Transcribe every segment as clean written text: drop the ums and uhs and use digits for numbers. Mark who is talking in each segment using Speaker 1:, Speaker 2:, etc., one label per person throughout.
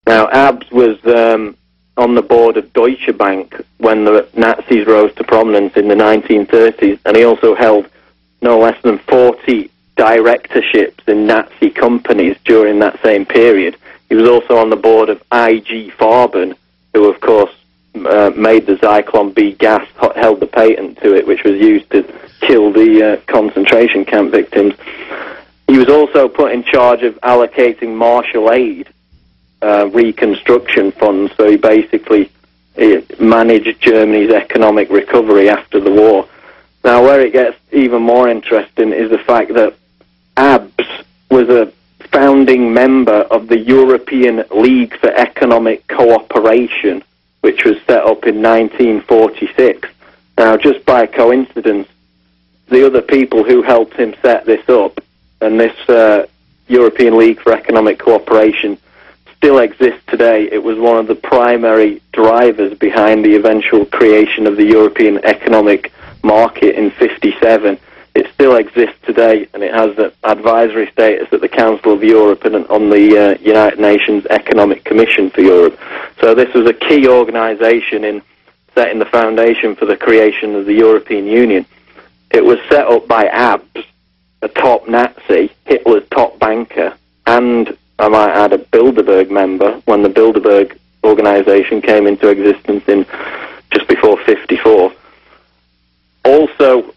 Speaker 1: Now, Abs was on the board of Deutsche Bank when the Nazis rose to prominence in the 1930s, and he also held no less than 40 directorships in Nazi companies during that same period. He was also on the board of IG Farben, who, of course, made the Zyklon B gas, held the patent to it, which was used to kill the concentration camp victims. He was also put in charge of allocating Marshall Aid reconstruction funds, so he basically managed Germany's economic recovery after the war. Now, where it gets even more interesting is the fact that Abs was a founding member of the European League for Economic Cooperation, which was set up in 1946. Now, just by coincidence, the other people who helped him set this up, and this European League for Economic Cooperation still exists today. It was one of the primary drivers behind the eventual creation of the European Economic Market in '57. It still exists today, and it has the advisory status at the Council of Europe and on the United Nations Economic Commission for Europe. So this was a key organization in setting the foundation for the creation of the European Union. It was set up by Abs, a top Nazi, Hitler's top banker, and, I might add, a Bilderberg member when the Bilderberg organization came into existence in just before '54. Also,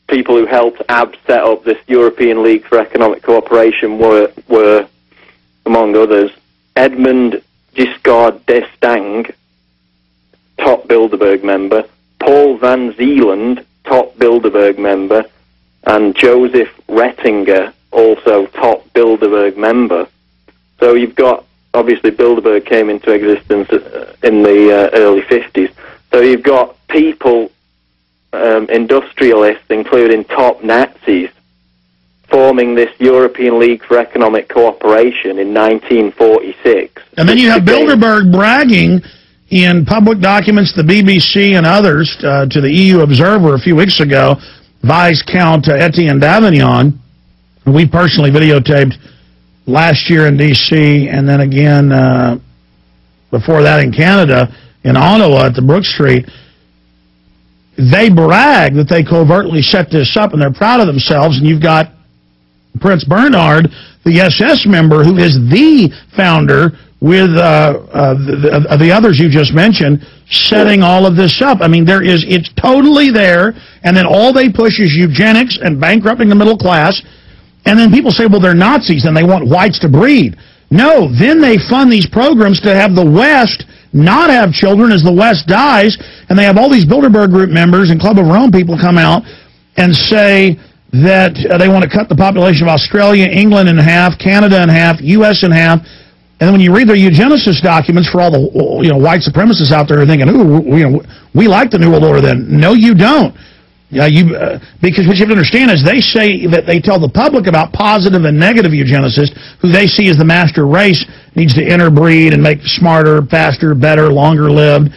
Speaker 1: people who helped Abs set up this European League for Economic Cooperation were among others, Edmund Giscard d'Estaing, top Bilderberg member, Paul van Zeeland, top Bilderberg member, and Joseph Rettinger, also top Bilderberg member. So you've got, obviously Bilderberg came into existence in the early 50s. So you've got people, industrialists, including top Nazis, forming this European League for Economic Cooperation in 1946.
Speaker 2: And then you have Bilderberg bragging in public documents, the BBC and others, to the EU Observer a few weeks ago, Viscount Etienne Davignon, who we personally videotaped last year in D.C. and then again before that in Canada, in Ottawa at the Brook Street. They brag that they covertly set this up, and they're proud of themselves. And you've got Prince Bernhard, the SS member, who is the founder with the others you just mentioned, setting all of this up. I mean, it's totally there, and then all they push is eugenics and bankrupting the middle class. And then people say, well, they're Nazis and they want whites to breed. No, then they fund these programs to have the West not have children as the West dies, and they have all these Bilderberg Group members and Club of Rome people come out and say that they want to cut the population of Australia, England in half, Canada in half, U.S. in half. And then when you read their eugenicist documents for all the white supremacists out there who are thinking, ooh, we like the New World Order then. No, you don't. Because what you have to understand is they say that they tell the public about positive and negative eugenicists, who they see as the master race needs to interbreed and make smarter, faster, better, longer-lived,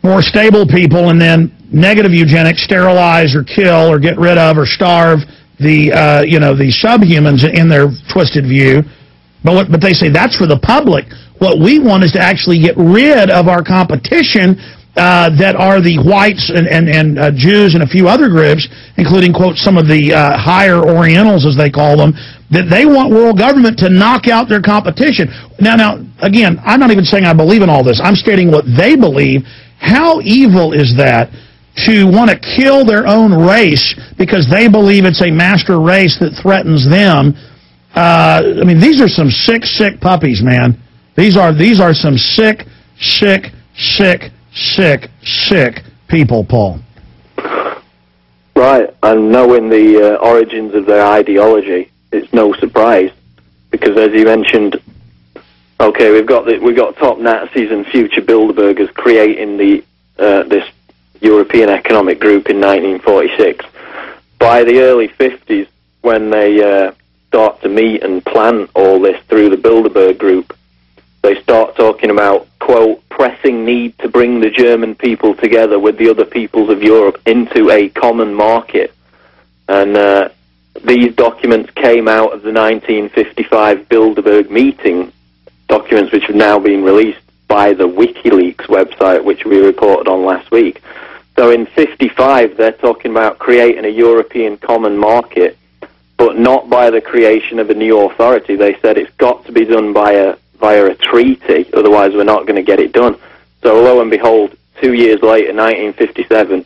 Speaker 2: more stable people, and then negative eugenics, sterilize or kill or get rid of or starve the subhumans in their twisted view. But they say that's for the public. What we want is to actually get rid of our competition that are the whites and Jews and a few other groups, including, quote, some of the higher Orientals, as they call them, that they want world government to knock out their competition. Now, again, I'm not even saying I believe in all this. I'm stating what they believe. How evil is that to want to kill their own race because they believe it's a master race that threatens them? I mean, these are some sick, sick puppies, man. These are some sick, sick, sick, sick, sick people, Paul.
Speaker 1: Right, and knowing the origins of their ideology, it's no surprise, because as you mentioned, okay, we've got top Nazis and future Bilderbergers creating this European Economic Group in 1946. By the early 50s, when they start to meet and plan all this through the Bilderberg Group, they start talking about, quote, pressing need to bring the German people together with the other peoples of Europe into a common market. And these documents came out of the 1955 Bilderberg meeting documents which have now been released by the WikiLeaks website, which we reported on last week. So in 55, they're talking about creating a European common market, but not by the creation of a new authority. They said it's got to be done via a treaty, otherwise we're not going to get it done. So lo and behold, 2 years later, 1957,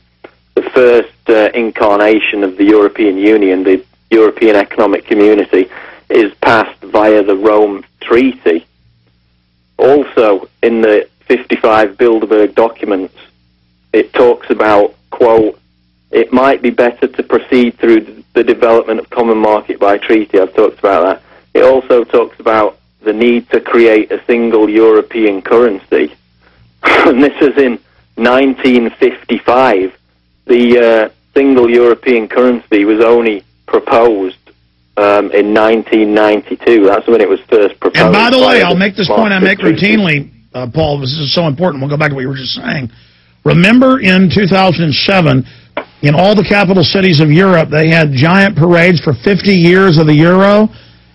Speaker 1: the first incarnation of the European Union, the European Economic Community, is passed via the Rome Treaty. Also, in the 55 Bilderberg documents, it talks about, quote, it might be better to proceed through the development of common market by treaty. I've talked about that. It also talks about the need to create a single European currency. And this is in 1955. The single European currency was only proposed in 1992. That's when it was first proposed.
Speaker 2: And by the way, I'll make this point I make routinely, Paul. This is so important. We'll go back to what you were just saying. Remember in 2007, in all the capital cities of Europe, they had giant parades for 50 years of the euro,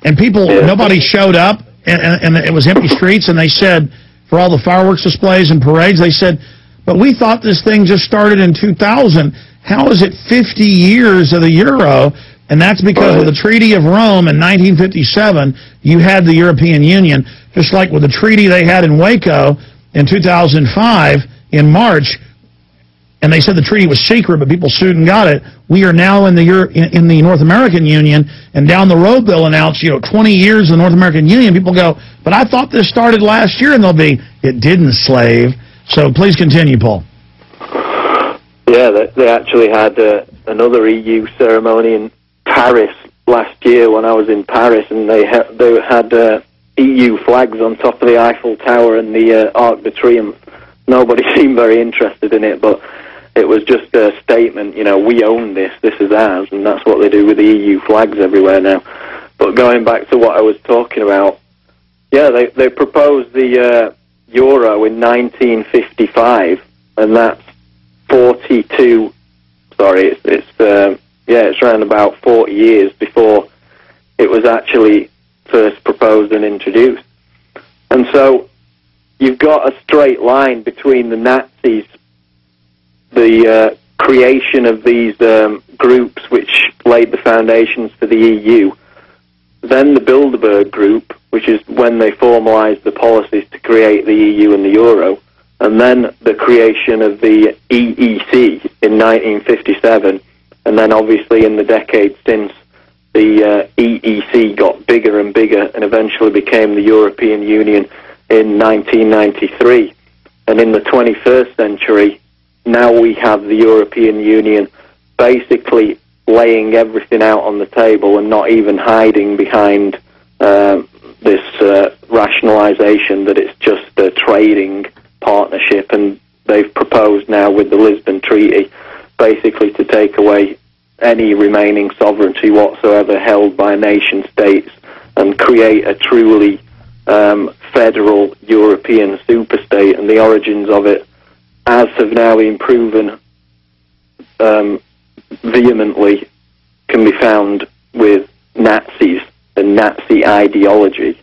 Speaker 2: and people, nobody showed up, and it was empty streets, and they said, for all the fireworks displays and parades, they said, but we thought this thing just started in 2000. How is it 50 years of the euro? And that's because of the Treaty of Rome in 1957, you had the European Union, just like with the treaty they had in Waco in 2005 in March, and they said the treaty was secret, but people sued and got it. We are now in the North American Union, and down the road they'll announce, 20 years of the North American Union. People go, but I thought this started last year, and they'll be, it didn't, slave. So please continue, Paul.
Speaker 1: Yeah, they actually had another EU ceremony in Paris last year when I was in Paris, and they had EU flags on top of the Eiffel Tower and the Arc de Triomphe. Nobody seemed very interested in it, but it was just a statement, we own this is ours, and that's what they do with the EU flags everywhere now. But going back to what I was talking about, yeah, they proposed the euro in 1955, and that's it's around about 40 years before it was actually first proposed and introduced. And so you've got a straight line between the Nazis, the creation of these groups which laid the foundations for the EU, then the Bilderberg Group, which is when they formalized the policies to create the EU and the euro, and then the creation of the EEC in 1957, and then obviously in the decades since, the EEC got bigger and bigger and eventually became the European Union in 1993. And in the 21st century, now we have the European Union basically laying everything out on the table and not even hiding behind this rationalization that it's just a trading partnership. And they've proposed now with the Lisbon Treaty basically to take away any remaining sovereignty whatsoever held by nation states and create a truly federal European superstate. And the origins of it, as have now been proven vehemently, can be found with Nazis and Nazi ideology.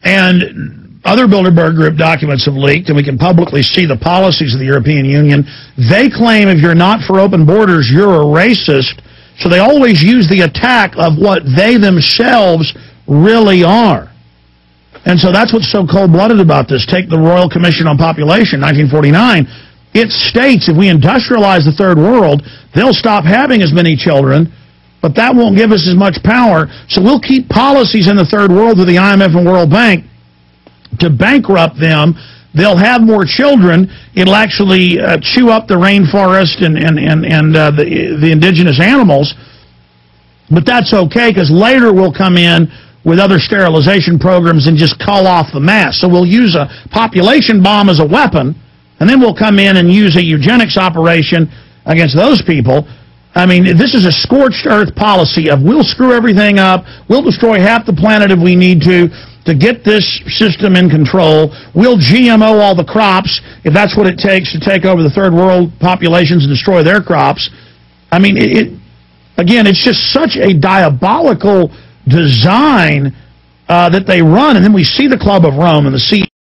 Speaker 2: And other Bilderberg Group documents have leaked, and we can publicly see the policies of the European Union. They claim if you're not for open borders, you're a racist. So they always use the attack of what they themselves really are. And so that's what's so cold-blooded about this. Take the Royal Commission on Population, 1949. It states if we industrialize the third world, they'll stop having as many children, but that won't give us as much power. So we'll keep policies in the third world with the IMF and World Bank to bankrupt them. They'll have more children. It'll actually chew up the rainforest and the indigenous animals. But that's okay, because later we'll come in with other sterilization programs and just cull off the mass. So we'll use a population bomb as a weapon, and then we'll come in and use a eugenics operation against those people. I mean, this is a scorched earth policy of we'll screw everything up, we'll destroy half the planet if we need to get this system in control. We'll GMO all the crops if that's what it takes to take over the third world populations and destroy their crops. I mean, again, it's just such a diabolical design that they run, and then we see the Club of Rome and the